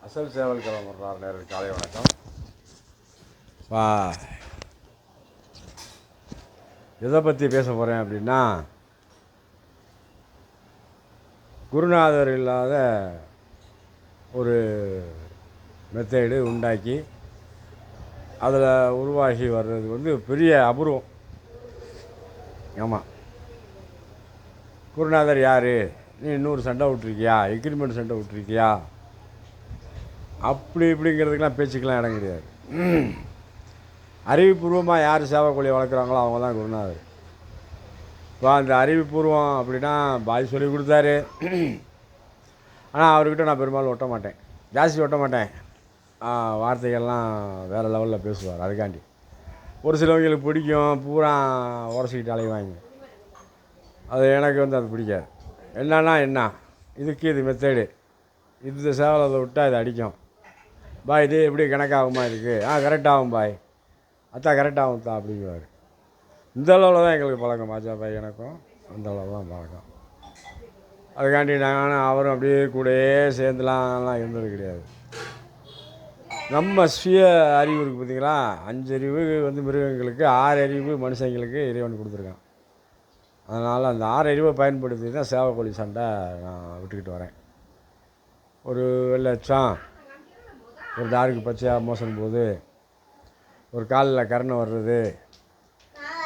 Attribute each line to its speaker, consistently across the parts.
Speaker 1: அசல் சேவல் கிளம்புறார் நேரில் காலை வணக்கம். வா, எதை பற்றி பேச போகிறேன் அப்படின்னா, குருநாதர் இல்லாத ஒரு மெத்தேடு உண்டாக்கி அதில் உருவாகி வர்றது பெரிய அபூர்வம். ஆமாம், குருநாதர் யார், நீ 100 சண்டை விட்ருக்கியா, எக்ரிமெண்ட் சண்டை விட்ருக்கியா, அப்படி இப்படிங்கிறதுக்கெலாம் பேச்சுக்கெலாம் இடம் கிடையாது. அறிவுபூர்வமாக யார் சேவக்கோழியை வளர்க்குறாங்களோ அவங்க தான் குருநாதர். இப்போ அந்த அறிவுபூர்வம் அப்படின்னா பாய் சொல்லி கொடுத்தாரு. ஆனால் அவர்கிட்ட நான் பெரும்பாலும் ஒட்ட மாட்டேன், ஜாஸ்தி ஒட்ட மாட்டேன். வார்த்தைகள்லாம் வேறு லெவலில் பேசுவார். அதுக்காண்டி ஒரு சிலவங்களுக்கு பிடிக்கும், பூரா உரசிக்கிட்டு அலைவாங்க. அது எனக்கு அது பிடிக்காது. என்னன்னா என்ன, இதுக்கு இது மெத்தேடு, இது சேவலை அதை விட்டால் இது அடிக்கும் பாய், இது எப்படி கணக்காகுமா இருக்குது, கரெக்டாகும் பாய், கரெக்டாகும் தான் அப்படிங்குவார். இந்த அளவில் தான் எங்களுக்கு பழக்கம், பாஜா பாய் எனக்கும் அந்த அளவு தான் பழக்கம். அதுக்காண்டி நானும் அவரும் அப்படியே கூடயே சேர்ந்துலாம் இருந்தது கிடையாது. நம்ம சுய அறிவு இருக்குது பார்த்தீங்களா, 5 அறிவு மிருகங்களுக்கு, 6 அறிவு மனுஷங்களுக்கு இறைவன் கொடுத்துருக்கான். அதனால் அந்த 6 அறிவை பயன்படுத்தி தான் சேவக்கோழி சண்டை நான் விட்டுக்கிட்டு வரேன். ஒரு வெள்ளச்சம், ஒரு டார்க்கு பச்சையாக மோசம் போது, ஒரு காலில் கரணை வர்றது,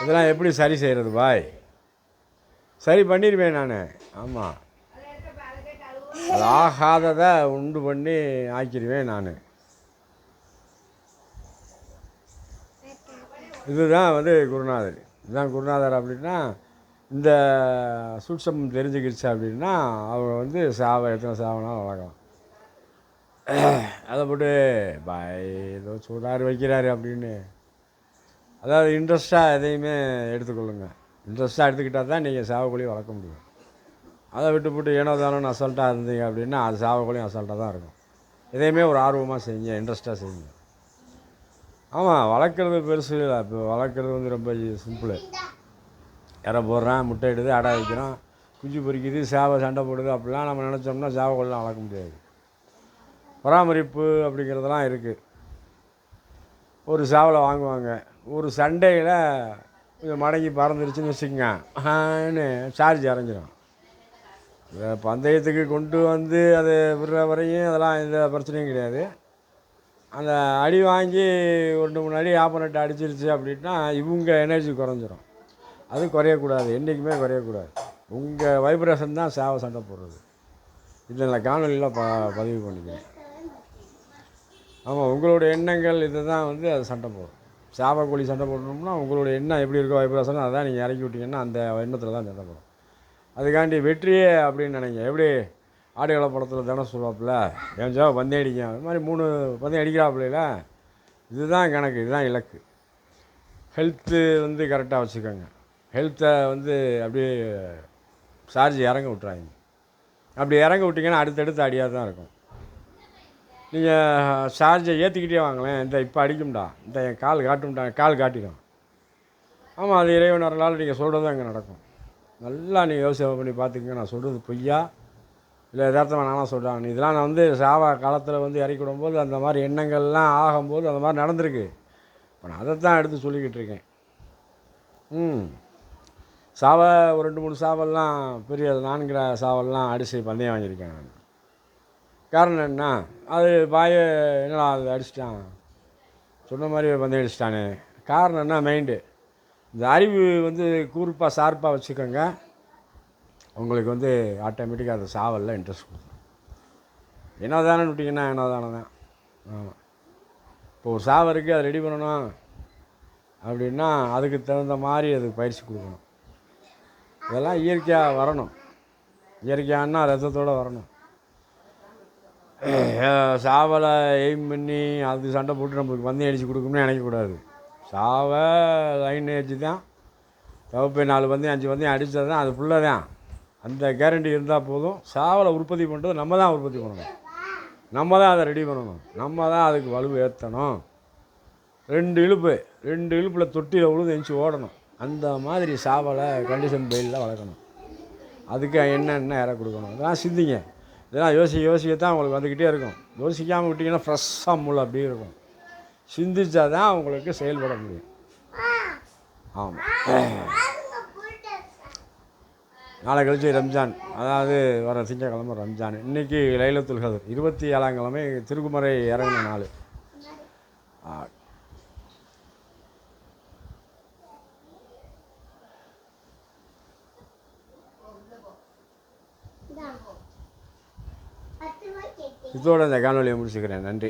Speaker 1: இதெல்லாம் எப்படி சரி செய்கிறது பாய்? சரி பண்ணிடுவேன் நான். ஆமாம், அது ஆகாததை உண்டு பண்ணி ஆக்கிடுவேன் நான். இதுதான் குருநாதர். இதுதான் குருநாதர். அப்படின்னா இந்த சூட்சம் தெரிஞ்சுக்கிடுச்சு அப்படின்னா அவங்க சாவை எத்தனை சாவனாலும் வளர்க்கலாம். அதை போட்டு பாய் ஏதோ சொல்கிறாரு வைக்கிறாரு அப்படின்னு, அதாவது இன்ட்ரெஸ்ட்டாக எதையுமே எடுத்துக்கொள்ளுங்க. இன்ட்ரெஸ்ட்டாக எடுத்துக்கிட்டால் தான் நீங்கள் சாவக்கோழியை வளர்க்க முடியும். அதை விட்டு போட்டு ஏனோ தானோன்னு அசால்ட்டாக இருந்தீங்க அப்படின்னா அது சாவக்கோழியும் அசால்ட்டாக தான் இருக்கும். எதையுமே ஒரு ஆர்வமாக செய்யுங்க, இன்ட்ரெஸ்ட்டாக செய்யுங்க. ஆமாம், வளர்க்குறது பெருசு இல்லை. இப்போ வளர்க்குறது ரொம்ப சிம்பிளு. இற போடுறான், முட்டை இடுது, அடை வைக்கிறோம், குஞ்சு பொறிக்குது, சேவை சண்டை போடுது, அப்படிலாம் நம்ம நினச்சோம்னா சேவக்கோழிலாம் வளர்க்க முடியாது. பராமரிப்பு அப்படிங்கிறதெல்லாம் இருக்குது. ஒரு சேவலை வாங்குவாங்க, ஒரு சண்டையில் கொஞ்சம் மடங்கி பறந்துருச்சுன்னு வச்சுக்கோங்க, சார்ஜ் இறங்கிடும். பந்தயத்துக்கு கொண்டு அதை விடுற வரையும் அதெல்லாம் எந்த பிரச்சனையும் கிடையாது. அந்த அடி வாங்கி 2-3 அடி ஆப்போனட் அடிச்சிருச்சு அப்படின்னா இவங்க எனர்ஜி குறைஞ்சிரும். அது குறையக்கூடாது, என்றைக்குமே குறையக்கூடாது. உங்கள் வைப்ரேஷன் தான் சேவை சண்டை போடுறது. இதில் நான் காணொலியில் பதிவு பண்ணிக்கிறேன். ஆமாம், உங்களுடைய எண்ணங்கள் இது தான் அது சண்டை போடும். சேவக்கோழி சண்டை போடணும்னா உங்களுடைய எண்ணம் எப்படி இருக்கோ வைப்ரேஷன், அதான் நீங்கள் இறக்கி விட்டிங்கன்னா அந்த எண்ணத்தில் தான் சண்டை போடும். அதுக்காண்டி வெற்றியே அப்படின்னு நினைங்க. எப்படி ஆடுகள படத்தில் தானே சொல்லுவாப்புல, என் ஜாவை பந்தயம் அடிக்கும், அது மாதிரி 3 பந்தயம் அடிக்கிறாப்புல. இதுதான் கணக்கு, இதுதான் இலக்கு. ஹெல்த்து கரெக்டாக வச்சுக்கோங்க. ஹெல்த்தை அப்படியே சார்ஜ் இறங்க விட்றாங்க. அப்படி இறங்க விட்டிங்கன்னா அடுத்தடுத்து அடியாக தான் இருக்கும். நீங்கள் சார்ஜை ஏற்றிக்கிட்டே வாங்களேன். இப்போ அடிக்கும்டா, என் கால் காட்டும்டா, கால் காட்டிடும். ஆமாம், அது இறைவன் வரலால் நீங்கள் சொல்கிறது அங்கே நடக்கும். நல்லா நீங்கள் யோசனை பண்ணி பார்த்துக்கங்க. நான் சொல்கிறது பொய்யா இல்லை யதார்த்தமாக நானாக சொல்கிறாங்க. இதெல்லாம் நான் சாவா காலத்தில் இறக்கி விடும்போது அந்த மாதிரி எண்ணங்கள்லாம் ஆகும்போது அந்த மாதிரி நடந்திருக்கு. இப்போ நான் அதைத்தான் எடுத்து சொல்லிக்கிட்டு இருக்கேன். சாவை ஒரு 2-3 சாவெல்லாம் பெரிய 4 சாவெல்லாம் அடித்து பந்தயம் வாங்கியிருக்கேன் நான். காரணம் என்ன, அது பாய என்னடா அது அடிச்சிட்டான், சொன்ன மாதிரி பந்தயம் அடிச்சிட்டானே. காரணம் என்ன, மைண்டு. இந்த அறிவு கூர்ப்பாக ஷார்ப்பாக வச்சுக்கோங்க. உங்களுக்கு ஆட்டோமேட்டிக்காக அந்த சாவலில் இன்ட்ரெஸ்ட் கொடுக்கும். என்ன தானே விட்டிங்கன்னா என்ன தானே தான். ஆமாம், இப்போ ஒரு சாவை இருக்குது, அதை ரெடி பண்ணணும் அப்படின்னா அதுக்கு தகுந்த மாதிரி அதுக்கு பயிற்சி கொடுக்கணும். இதெல்லாம் இயற்கையாக வரணும். இயற்கையானா ரத்தத்தோடு வரணும். சாவலை எய்ம் பண்ணி அது சண்டை போட்டு நம்மளுக்கு பந்தயம் அடித்து கொடுக்கணும்னு நினைக்கக்கூடாது. சாவை லைன் ஏஜ் தான். தவப்பை 4 பந்தயம் 5 பந்தயம் அடித்தது தான், அது ஃபுல்லாக தான். அந்த கேரண்டி இருந்தால் போதும். சாவலை உற்பத்தி பண்ணுறது நம்ம தான் உற்பத்தி பண்ணணும், நம்ம தான் அதை ரெடி பண்ணணும், நம்ம தான் அதுக்கு வலு ஏற்றணும். 2 இழுப்பில் தொட்டியில் உழுது எஞ்சி ஓடணும். அந்த மாதிரி சாவலை கண்டிஷன் பெயிலில் வளர்க்கணும். அதுக்கு என்னென்ன இற கொடுக்கணும், அதெல்லாம் சிந்திங்க. இதெல்லாம் யோசிக்கத்தான் உங்களுக்கு வந்துக்கிட்டே இருக்கும். யோசிக்காமல் விட்டிங்கன்னா ஃப்ரெஷ்ஷாக மூளை அப்படியே இருக்கும். சிந்திச்சா தான் உங்களுக்கு செயல்பட முடியும். ஆமாம். நாளை கழிச்சு ரம்ஜான், அதாவது வர திங்கக்கிழமை ரம்ஜான். இன்றைக்கி லைலத்துல் கத்ர் 27ஆம் கிழமை திருக்குமறை இறங்கின நாள். இதோட இந்த காணொலியை முடிச்சுக்கிறேன். நன்றி.